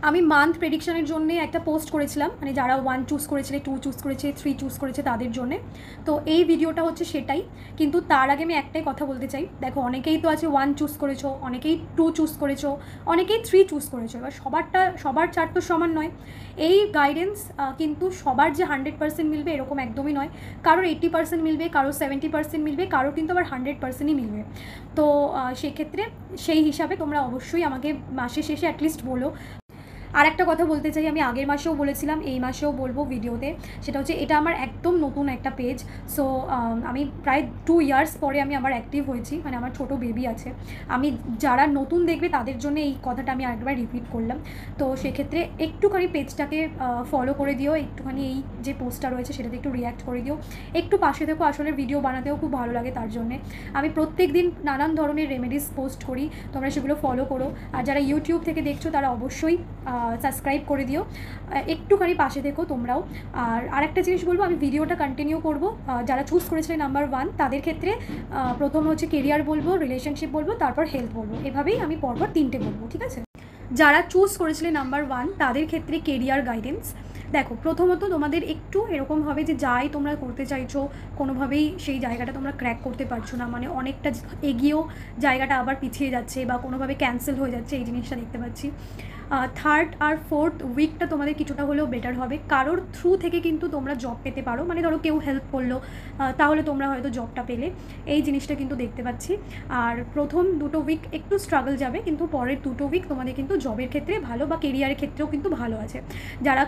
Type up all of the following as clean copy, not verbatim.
আমি মান্থ প্রেডিকশনের জন্য একটা পোস্ট করেছিলাম, মানে যারা 1 চুজ করেছিলে, 2 চুজ করেছে, 3 চুজ করেছে তাদের জন্য। তো এই ভিডিওটা হচ্ছে সেটাই। কিন্তু তার আগে আমি একটাই কথা বলতে চাই, দেখো অনেকেই তো আছে 1 চুজ করেছো, অনেকেই 2 চুজ করেছো, অনেকেই 3 চুজ করেছো। এবার সবার চার্ট তো সমান নয়। এই গাইডেন্স কিন্তু সবার যে 100% মিলবে এরকম একদমই নয়। কারোর 80% মিলবে, কারোর 70% মিলবে, কারোর কিন্তু আবার 100%ই মিলবে। তো সেক্ষেত্রে সেই হিসাবে তোমরা অবশ্যই আমাকে মাসের শেষে অ্যাটলিস্ট বলো। আর একটা কথা বলতে চাই, আমি আগের মাসেও বলেছিলাম, এই মাসেও বলবো ভিডিওতে, সেটা হচ্ছে এটা আমার একদম নতুন একটা পেজ। সো আমি প্রায় 2 ইয়ার্স পরে আমি আবার অ্যাক্টিভ হয়েছি, মানে আমার ছোটো বেবি আছে। আমি যারা নতুন দেখবে তাদের জন্য এই কথাটা আমি আরেকবার রিপিট করলাম। তো সেক্ষেত্রে একটুখানি পেজটাকে ফলো করে দিও, একটুখানি এই যে পোস্টটা রয়েছে সেটাতে একটু রিয়্যাক্ট করে দিও, একটু পাশে থেকো। আসলে ভিডিও বানাতেও খুব ভালো লাগে, তার জন্যে আমি প্রত্যেক দিন নানান ধরনের রেমেডিস পোস্ট করি, তোমরা সেগুলো ফলো করো। আর যারা ইউটিউব থেকে দেখছো তারা অবশ্যই সাবস্ক্রাইব করে দিও, একটুখানি পাশে থেকো তোমরাও। আর আরেকটা জিনিস বলবো, আমি ভিডিওটা কন্টিনিউ করবো। যারা চুজ করেছিলেন নাম্বার 1 তাদের ক্ষেত্রে প্রথম হচ্ছে কেরিয়ার বলবো, রিলেশনশিপ বলবো, তারপর হেলথ বলবো, এভাবেই আমি পরপর 3টে বলবো, ঠিক আছে? যারা চুজ করেছিলেন নাম্বার 1 তাদের ক্ষেত্রে কেরিয়ার গাইডেন্স। দেখো প্রথমত তোমাদের একটু এরকম হবে যে যাই তোমরা করতে চাইছো কোনোভাবেই সেই জায়গাটা তোমরা ক্র্যাক করতে পারছো না, মানে অনেকটা এগিয়েও জায়গাটা আবার পিছিয়ে যাচ্ছে বা কোনোভাবে ক্যান্সেল হয়ে যাচ্ছে, এই জিনিসটা দেখতে পাচ্ছি। 3rd আর 4th উইকটা তোমাদের কিছুটা হলেও বেটার হবে। কারোর থ্রু থেকে কিন্তু তোমরা জব পেতে পারো, মানে ধরো কেউ হেল্প করলো, তাহলে তোমরা হয়তো জবটা পেলে, এই জিনিসটা কিন্তু দেখতে পাচ্ছি। আর প্রথম 2টো উইক একটু স্ট্রাগল যাবে, কিন্তু পরের 2টো উইক তোমাদের কিন্তু জবের ক্ষেত্রে ভালো বা কেরিয়ারের ক্ষেত্রেও কিন্তু ভালো আছে। যারা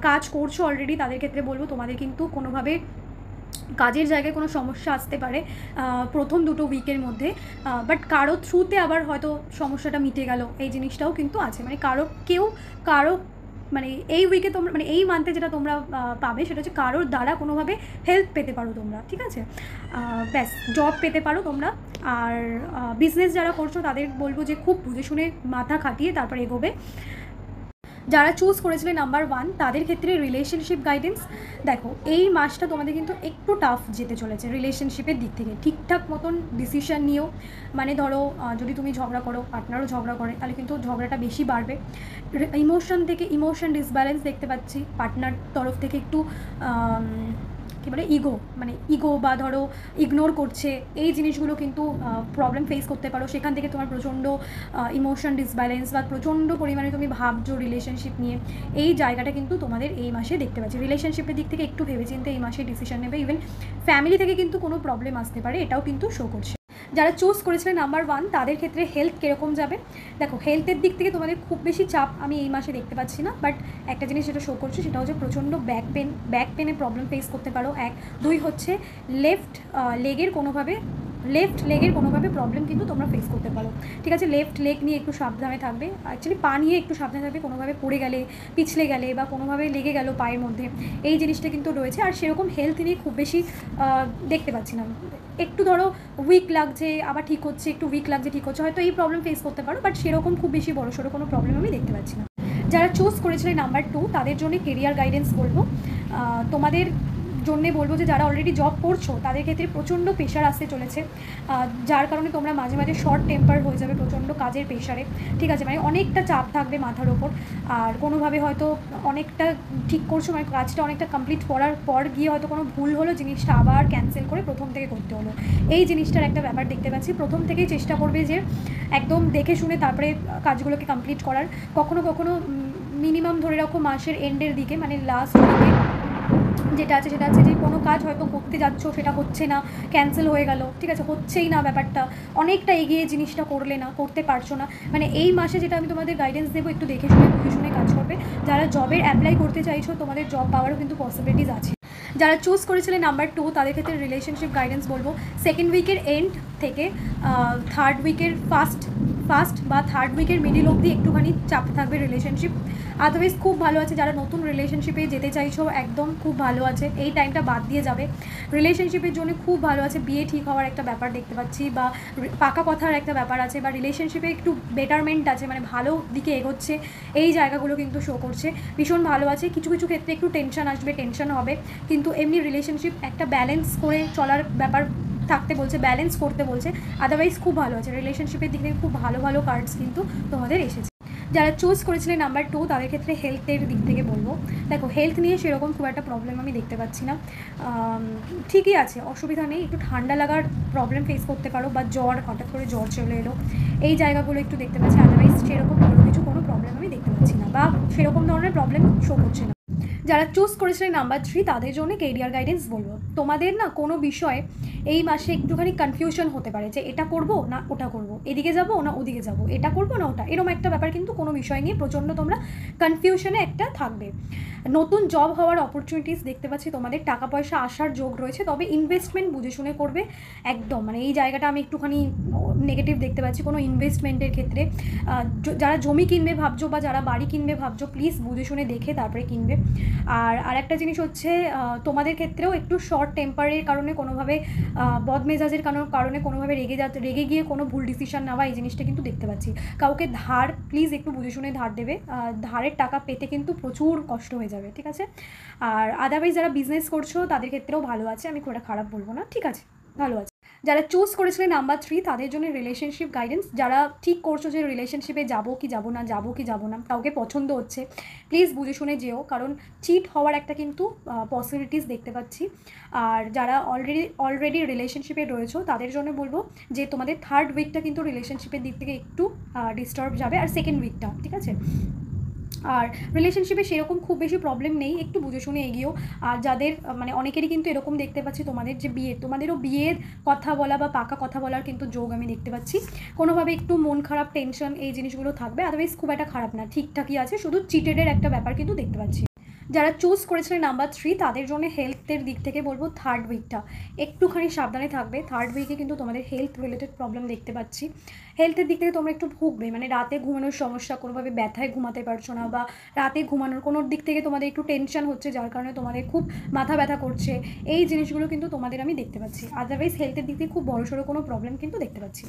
কাজ করছো অলরেডি তাদের ক্ষেত্রে বলবো তোমাদের কিন্তু কোনোভাবে কাজের জায়গায় কোনো সমস্যা আসতে পারে প্রথম 2টো উইকের মধ্যে, বাট কারো থ্রুতে আবার হয়তো সমস্যাটা মিটে গেল, এই জিনিসটাও কিন্তু আছে। মানে কারো মানে এই উইকে তোমরা, মানে এই মান্থে যেটা তোমরা পাবে সেটা হচ্ছে কারোর দ্বারা কোনোভাবে হেল্প পেতে পারো তোমরা, ঠিক আছে? ব্যাস, জব পেতে পারো তোমরা। আর বিজনেস যারা করছো তাদের বলবো যে খুব বুঝে শুনে মাথা খাটিয়ে তারপর এগোবে। যারা চুজ করেছিলেন নাম্বার 1 তাদের ক্ষেত্রে রিলেশনশিপ গাইডেন্স। দেখো এই মাসটা তোমাদের কিন্তু একটু টাফ যেতে চলেছে রিলেশনশিপের দিক থেকে। ঠিকঠাক মতন ডিসিশন নিও, মানে ধরো যদি তুমি ঝগড়া করো, পার্টনারও ঝগড়া করে, তাহলে কিন্তু ঝগড়াটা বেশি বাড়বে। ইমোশন ডিসব্যালেন্স দেখতে পাচ্ছি, পার্টনার তরফ থেকে একটু কী বলে ইগো বা ধরো ইগনোর করছে, এই জিনিসগুলো কিন্তু প্রবলেম ফেস করতে পারো। সেখান থেকে তোমার প্রচণ্ড ইমোশন ডিসব্যালেন্স বা প্রচণ্ড পরিমাণে তুমি ভাবছো রিলেশনশিপ নিয়ে, এই জায়গাটা কিন্তু তোমাদের এই মাসে দেখতে পাচ্ছি। রিলেশনশিপের দিক থেকে একটু ভেবেচিন্তে এই মাসে ডিসিশন নেবে। ইভেন ফ্যামিলি থেকে কিন্তু কোনো প্রবলেম আসতে পারে, এটাও কিন্তু শো করছে। যারা চুজ করেছিলেন নাম্বার 1 তাদের ক্ষেত্রে হেলথ কীরকম যাবে? দেখো হেলথের দিক থেকে তোমাদের খুব বেশি চাপ আমি এই মাসে দেখতে পাচ্ছি না, বাট একটা জিনিস যেটা শো করছে সেটা হচ্ছে প্রচণ্ড ব্যাক পেনে প্রবলেম ফেস করতে পারো। 1 2 হচ্ছে লেফট লেগের কোনোভাবে প্রবলেম কিন্তু তোমরা ফেস করতে পারো, ঠিক আছে? লেফট লেগ নিয়ে একটু সাবধানে থাকবে, অ্যাকচুয়ালি পা নিয়ে একটু সাবধানে থাকবে, কোনোভাবে পড়ে গেলে, পিছলে গেলে বা কোনোভাবে লেগে গেল পায়ের মধ্যে, এই জিনিসটা কিন্তু রয়েছে। আর সেরকম হেলথ নিয়ে খুব বেশি দেখতে পাচ্ছি না। একটু ধরো উইক লাগছে আবার ঠিক হচ্ছে, একটু উইক লাগছে ঠিক হচ্ছে, হয়তো এই প্রবলেম ফেস করতে পারো, বাট সেরকম খুব বেশি বড়সড় কোনো প্রবলেম আমি দেখতে পাচ্ছি না। যারা চুজ করেছিলেন নাম্বার 2 তাদের জন্য কেরিয়ার গাইডেন্স বলবো। তোমাদের জন্যে বলবো যে যারা অলরেডি জব করছো তাদের ক্ষেত্রে প্রচণ্ড প্রেশার আসতে চলেছে, যার কারণে তোমরা মাঝে মাঝে শর্ট টেম্পার হয়ে যাবে প্রচণ্ড কাজের প্রেশারে, ঠিক আছে? মানে অনেকটা চাপ থাকবে মাথার ওপর। আর কোনোভাবে হয়তো অনেকটা ঠিক করছো, মানে কাজটা অনেকটা কমপ্লিট করার পর গিয়ে হয়তো কোনো ভুল হলো, জিনিসটা আবার ক্যান্সেল করে প্রথম থেকে করতে হলো, এই জিনিসটার একটা ব্যাপার দেখতে পাচ্ছি। প্রথম থেকেই চেষ্টা করবে যে একদম দেখে শুনে তারপরে কাজগুলোকে কমপ্লিট করার। কখনো মিনিমাম ধরে রাখো মাসের এন্ডের দিকে, মানে লাস্ট দিকে যেটা আছে সেটা আছে যে কোনো কাজ হয়তো করতে যাচ্ছ, সেটা হচ্ছে না, ক্যান্সেল হয়ে গেল, ঠিক আছে? হচ্ছেই না ব্যাপারটা, অনেকটা এগিয়ে জিনিসটা করতে পারছো না, মানে এই মাসে যেটা আমি তোমাদের গাইডেন্স দেবো, একটু দেখে শুনে কাজ করবে। যারা জবের অ্যাপ্লাই করতে চাইছো তোমাদের জব পাওয়ারও কিন্তু পসিবিলিটিস আছে। যারা চুজ করেছিলেন নাম্বার 2 তাদের ক্ষেত্রে রিলেশনশিপ গাইডেন্স বলবো। 2nd উইকের এন্ড থেকে 3rd উইকের ফার্স্ট বা 3rd উইকের মিডিল অবধি একটুখানি চাপ থাকবে রিলেশনশিপ, আদারওয়াইজ খুব ভালো আছে। যারা নতুন রিলেশনশিপে যেতে চাইছো একদম খুব ভালো আছে, এই টাইমটা বাদ দিয়ে যাবে। রিলেশনশিপের জন্য খুব ভালো আছে, বিয়ে ঠিক হওয়ার একটা ব্যাপার দেখতে পাচ্ছি, বা পাকা কথার একটা ব্যাপার আছে, বা রিলেশনশিপে একটু বেটারমেন্ট আছে, মানে ভালো দিকে এগোচ্ছে, এই জায়গাগুলো কিন্তু শো করছে। ভীষণ ভালো আছে। কিছু ক্ষেত্রে একটু টেনশন আসবে, টেনশন হবে, কিন্তু এমনি রিলেশনশিপ একটা ব্যালেন্স করে চলার ব্যাপার থাকতে বলছে, ব্যালেন্স করতে বলছে, আদারওয়াইজ খুব ভালো আছে। রিলেশনশিপের দিক থেকে খুব ভালো কার্ডস কিন্তু তোমাদের এসেছে। যারা চুজ করেছিলেন নাম্বার 2 তাদের ক্ষেত্রে হেলথের দিক থেকে বলবো, দেখো হেলথ নিয়ে সেরকম খুব একটা প্রবলেম আমি দেখতে পাচ্ছি না, ঠিকই আছে, অসুবিধা নেই। একটু ঠান্ডা লাগার প্রবলেম ফেস করতে পারো, বা জ্বর, হঠাৎ করে জ্বর চলে এলো, এই জায়গাগুলো একটু দেখতে পাচ্ছি। আদারওয়াইজ সেরকম কোনো প্রবলেম আমি দেখতে পাচ্ছি না, বা সেরকম ধরনের প্রবলেম শো করছে না। যারা চুজ করেছিলেন নাম্বার 3 তাদের জন্য কেরিয়ার গাইডেন্স বলবো, তোমাদের না কোনো বিষয়ে এই মাসে একটুখানি কনফিউশন হতে পারে যে এটা করব না ওটা করব, এদিকে যাব না ওদিকে যাব, এটা করব না ওটা, এরকম একটা ব্যাপার কিন্তু কোনো বিষয় নিয়ে প্রচণ্ড তোমরা কনফিউশনে একটা থাকবে। নতুন জব হওয়ার অপরচুনিটিস দেখতে পাচ্ছি, তোমাদের টাকা পয়সা আসার যোগ রয়েছে, তবে ইনভেস্টমেন্ট বুঝে শুনে করবে একদম। মানে এই জায়গাটা আমি একটুখানি নেগেটিভ দেখতে পাচ্ছি কোনো ইনভেস্টমেন্টের ক্ষেত্রে। যারা জমি কিনবে ভাবছো বা যারা বাড়ি কিনবে ভাবছো, প্লিজ বুঝে শুনে দেখে তারপরে কিনবে। আর একটা জিনিস হচ্ছে, তোমাদের ক্ষেত্রেও একটু শর্ট টেম্পারের কারণে, কোনোভাবে বদমেজাজের কারণে কোনোভাবে রেগে গিয়ে কোনো ভুল ডিসিশন নেওয়া, এই জিনিসটা কিন্তু দেখতে পাচ্ছি। কাউকে ধার প্লিজ একটু বুঝে শুনে ধার দেবে, ধারের টাকা পেতে কিন্তু প্রচুর কষ্ট হয়ে যাবে, ঠিক আছে। আর আদারওয়াইজ যারা বিজনেস করছো তাদের ক্ষেত্রেও ভালো আছে, আমি খুব একটা খারাপ বলবো না, ঠিক আছে, ভালো আছে। যারা চুজ করেছিলেন নাম্বার 3 তাদের জন্য রিলেশনশিপ গাইডেন্স, যারা ঠিক করছো যে রিলেশনশিপে যাবো কি যাবো না, কাউকে পছন্দ হচ্ছে, প্লিজ বুঝে শুনে যেও, কারণ চিট হওয়ার একটা কিন্তু পসিবিলিটিস দেখতে পাচ্ছি। আর যারা অলরেডি রিলেশনশিপে রয়েছো তাদের জন্য বলবো যে তোমাদের থার্ড উইকটা কিন্তু রিলেশনশিপের দিক থেকে একটু ডিস্টার্ব যাবে, আর সেকেন্ড উইকটা, ঠিক আছে। আর রিলেশনশিপে সেরকম খুব বেশি প্রবলেম নেই, একটু বুঝে শুনে এগিয়েও। আর যাদের মানে অনেকেরই কিন্তু এরকম দেখতে পাচ্ছি তোমাদের যে তোমাদেরও বিয়ের কথা বলা বা পাকা কথা বলার কিন্তু যোগ আমি দেখতে পাচ্ছি। কোনোভাবে একটু মন খারাপ, টেনশন, এই জিনিসগুলো থাকবে, আদারওয়াইজ খুব একটা খারাপ না, ঠিকঠাকই আছে, শুধু চিটেডের একটা ব্যাপার কিন্তু দেখতে পাচ্ছি। যারা চুজ করেছিলেন নাম্বার 3 তাদের জন্য হেলথের দিক থেকে বলবো থার্ড উইকটা একটুখানি সাবধানে থাকবে। থার্ড উইকে কিন্তু তোমাদের হেলথ রিলেটেড প্রবলেম দেখতে পাচ্ছি। হেলথের দিক থেকে তোমরা একটু ভুগবে, মানে রাতে ঘুমানোর সমস্যা, কোনোভাবে ব্যথায় ঘুমাতে পারছো না, বা রাতে ঘুমানোর কোনো দিক থেকে তোমাদের একটু টেনশন হচ্ছে, যার কারণে তোমাদের খুব মাথা ব্যথা করছে, এই জিনিসগুলো কিন্তু তোমাদের আমি দেখতে পাচ্ছি। আদারওয়াইজ হেলথের দিক থেকে খুব বড়সড় কোনো প্রবলেম কিন্তু দেখতে পাচ্ছি।